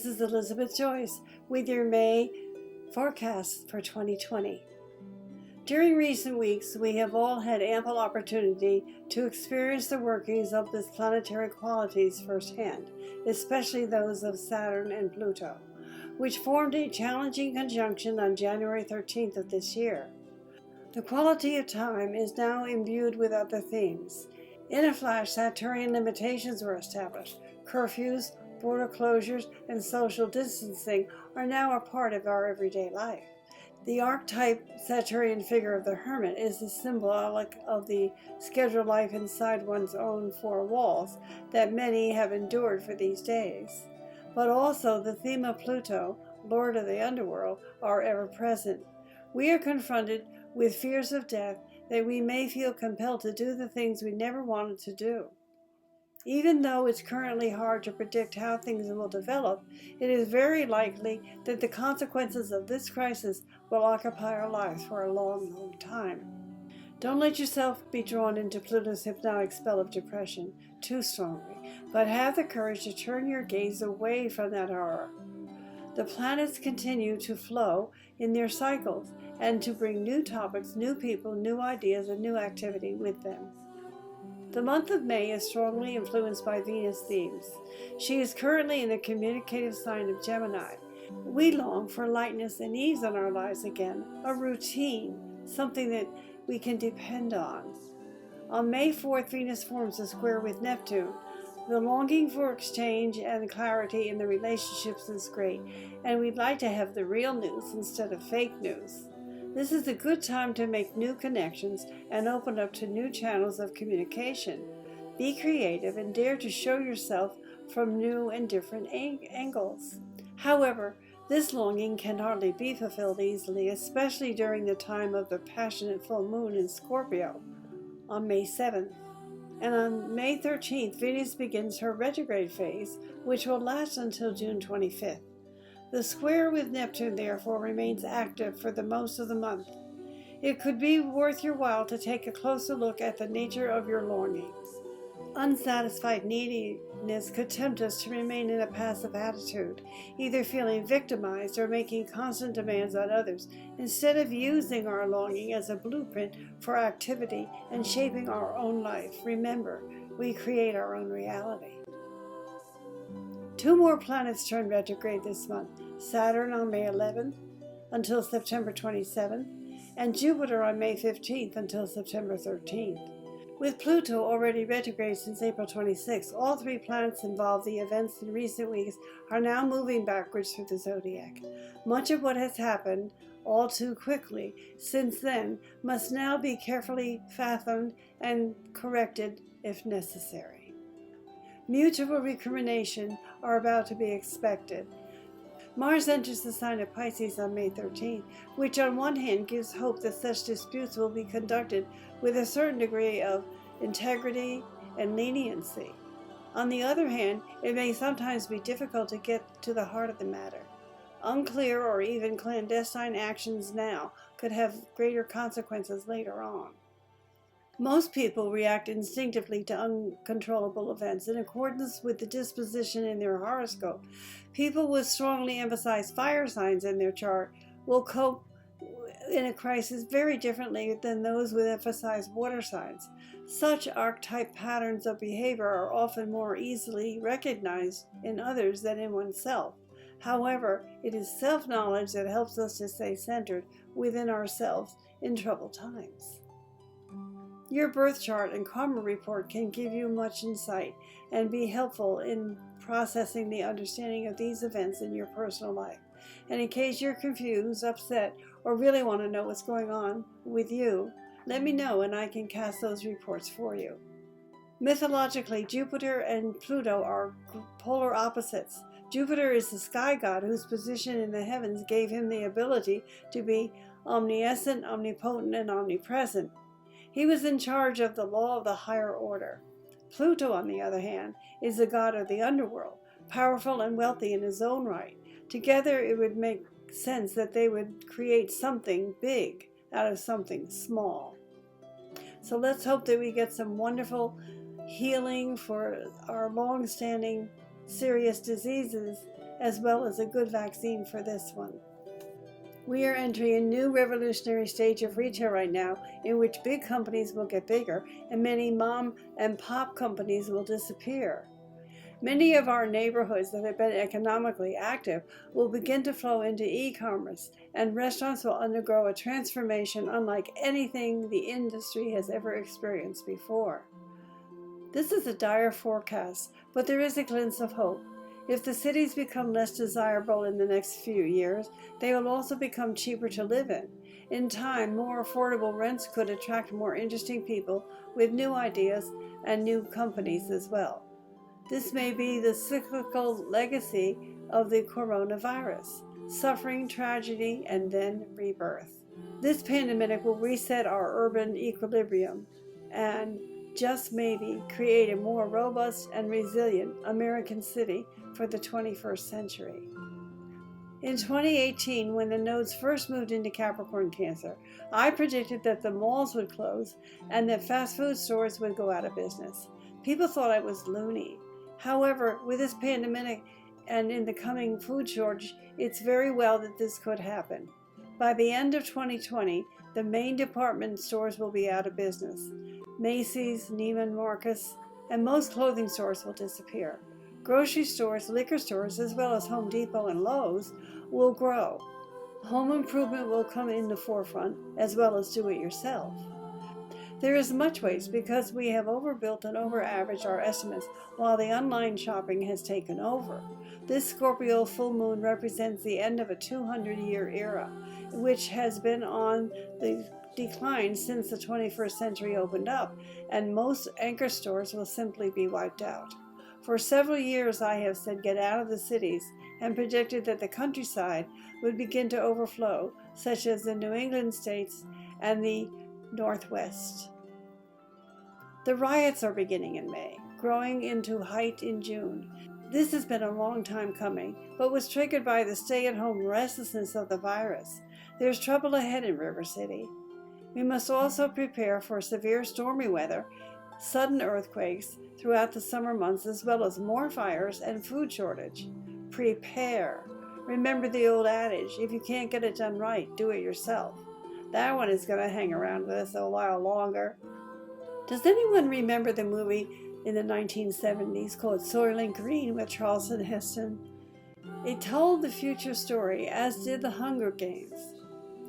This is Elizabeth Joyce with your May forecast for 2020. During recent weeks, we have all had ample opportunity to experience the workings of these planetary qualities firsthand, especially those of Saturn and Pluto, which formed a challenging conjunction on January 13th of this year. The quality of time is now imbued with other themes. In a flash, Saturnian limitations were established. Curfews, border closures, and social distancing are now a part of our everyday life. The archetype Saturnian figure of the hermit is the symbolic of the scheduled life inside one's own four walls that many have endured for these days. But also the theme of Pluto, Lord of the Underworld, are ever present. We are confronted with fears of death that we may feel compelled to do the things we never wanted to do. Even though it's currently hard to predict how things will develop, it is very likely that the consequences of this crisis will occupy our lives for a long, long time. Don't let yourself be drawn into Pluto's hypnotic spell of depression too strongly, but have the courage to turn your gaze away from that horror. The planets continue to flow in their cycles and to bring new topics, new people, new ideas, and new activity with them. The month of May is strongly influenced by Venus themes. She is currently in the communicative sign of Gemini. We long for lightness and ease in our lives again, a routine, something that we can depend on. On May 4th, Venus forms a square with Neptune. The longing for exchange and clarity in the relationships is great, and we'd like to have the real news instead of fake news. This is a good time to make new connections and open up to new channels of communication. Be creative and dare to show yourself from new and different angles. However, this longing can hardly be fulfilled easily, especially during the time of the passionate full moon in Scorpio on May 7th. And on May 13th, Venus begins her retrograde phase, which will last until June 25th. The square with Neptune, therefore, remains active for the most of the month. It could be worth your while to take a closer look at the nature of your longings. Unsatisfied neediness could tempt us to remain in a passive attitude, either feeling victimized or making constant demands on others, instead of using our longing as a blueprint for activity and shaping our own life. Remember, we create our own reality. Two more planets turn retrograde this month, Saturn on May 11th until September 27th, and Jupiter on May 15th until September 13th. With Pluto already retrograde since April 26th, all three planets involved in the events in recent weeks are now moving backwards through the zodiac. Much of what has happened all too quickly since then must now be carefully fathomed and corrected if necessary. Mutual recriminations are about to be expected. Mars enters the sign of Pisces on May 13th, which on one hand gives hope that such disputes will be conducted with a certain degree of integrity and leniency. On the other hand, it may sometimes be difficult to get to the heart of the matter. Unclear or even clandestine actions now could have greater consequences later on. Most people react instinctively to uncontrollable events in accordance with the disposition in their horoscope. People with strongly emphasized fire signs in their chart will cope in a crisis very differently than those with emphasized water signs. Such archetype patterns of behavior are often more easily recognized in others than in oneself. However, it is self-knowledge that helps us to stay centered within ourselves in troubled times. Your birth chart and karma report can give you much insight and be helpful in processing the understanding of these events in your personal life. And in case you're confused, upset, or really want to know what's going on with you, let me know and I can cast those reports for you. Mythologically, Jupiter and Pluto are polar opposites. Jupiter is the sky god whose position in the heavens gave him the ability to be omniscient, omnipotent, and omnipresent. He was in charge of the law of the higher order. Pluto, on the other hand, is the god of the underworld, powerful and wealthy in his own right. Together, it would make sense that they would create something big out of something small. So let's hope that we get some wonderful healing for our long-standing serious diseases as well as a good vaccine for this one. We are entering a new revolutionary stage of retail right now, in which big companies will get bigger and many mom and pop companies will disappear. Many of our neighborhoods that have been economically active will begin to flow into e-commerce, and restaurants will undergo a transformation unlike anything the industry has ever experienced before. This is a dire forecast, but there is a glimpse of hope. If the cities become less desirable in the next few years, they will also become cheaper to live in. In time, more affordable rents could attract more interesting people with new ideas and new companies as well. This may be the cyclical legacy of the coronavirus: suffering, tragedy, and then rebirth. This pandemic will reset our urban equilibrium and, just maybe, create a more robust and resilient American city for the 21st century. In 2018, when the nodes first moved into Capricorn Cancer, I predicted that the malls would close and that fast food stores would go out of business. People thought I was loony. However, with this pandemic and in the coming food shortage, it's very well that this could happen. By the end of 2020, the main department stores will be out of business. Macy's, Neiman Marcus, and most clothing stores will disappear. Grocery stores, liquor stores, as well as Home Depot and Lowe's will grow. Home improvement will come in the forefront, as well as do-it-yourself. There is much waste because we have overbuilt and over-averaged our estimates while the online shopping has taken over. This Scorpio full moon represents the end of a 200-year era, which has been on the decline since the 21st century opened up, and most anchor stores will simply be wiped out. For several years I have said get out of the cities and predicted that the countryside would begin to overflow, such as the New England states and the Northwest. The riots are beginning in May, growing into height in June. This has been a long time coming, but was triggered by the stay-at-home restlessness of the virus. There's trouble ahead in River City. We must also prepare for severe stormy weather, sudden earthquakes throughout the summer months, as well as more fires and food shortage. Prepare. Remember the old adage, if you can't get it done right, do it yourself. That one is going to hang around with us a while longer. Does anyone remember the movie in the 1970s called Soylent Green with Charlton Heston? It told the future story, as did the Hunger Games.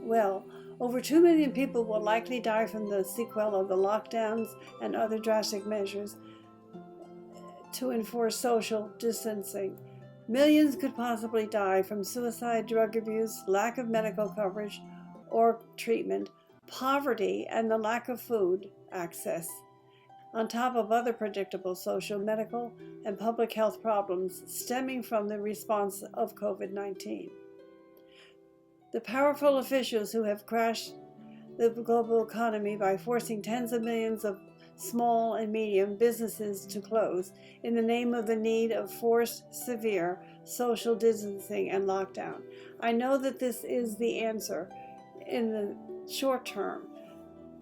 Well, over 2 million people will likely die from the sequel of the lockdowns and other drastic measures to enforce social distancing. Millions could possibly die from suicide, drug abuse, lack of medical coverage or treatment, poverty, and the lack of food access, on top of other predictable social, medical, and public health problems stemming from the response of COVID-19. The powerful officials who have crashed the global economy by forcing tens of millions of small and medium businesses to close in the name of the need of forced, severe social distancing and lockdown. I know that this is the answer in the short term.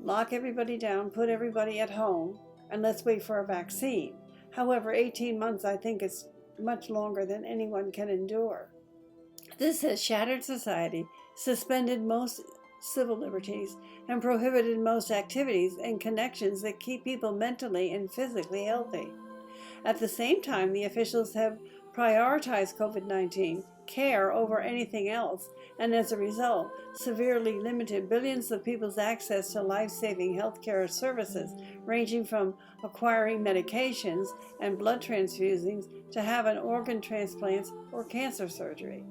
Lock everybody down, put everybody at home, and let's wait for a vaccine. However, 18 months I think is much longer than anyone can endure. This has shattered society, suspended most civil liberties, and prohibited most activities and connections that keep people mentally and physically healthy. At the same time, the officials have prioritized COVID-19 care over anything else, and as a result, severely limited billions of people's access to life-saving healthcare services, ranging from acquiring medications and blood transfusions to having organ transplants or cancer surgery.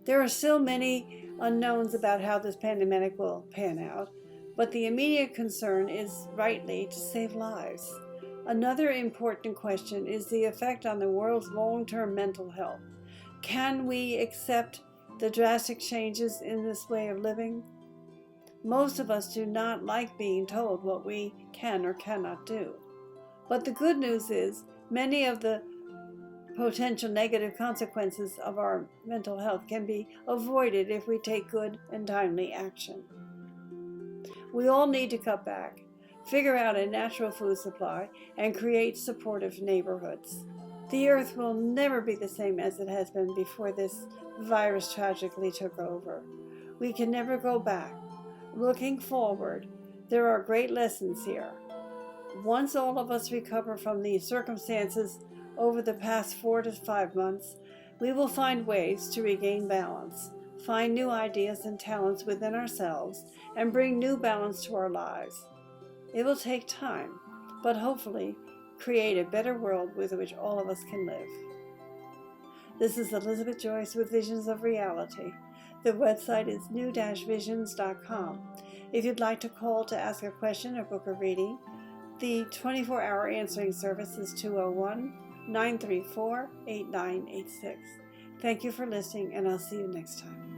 There are still many unknowns about how this pandemic will pan out, but the immediate concern is rightly to save lives. Another important question is the effect on the world's long-term mental health. Can we accept the drastic changes in this way of living? Most of us do not like being told what we can or cannot do. But the good news is many of the potential negative consequences of our mental health can be avoided if we take good and timely action. We all need to cut back, figure out a natural food supply, and create supportive neighborhoods. The earth will never be the same as it has been before this virus tragically took over. We can never go back. Looking forward, there are great lessons here. Once all of us recover from these circumstances over the past 4 to 5 months, we will find ways to regain balance, find new ideas and talents within ourselves, and bring new balance to our lives. It will take time, but hopefully create a better world with which all of us can live. This is Elizabeth Joyce with Visions of Reality. The website is new-visions.com. If you'd like to call to ask a question or book a reading, the 24-hour answering service is 201-934-8986. Thank you for listening, and I'll see you next time.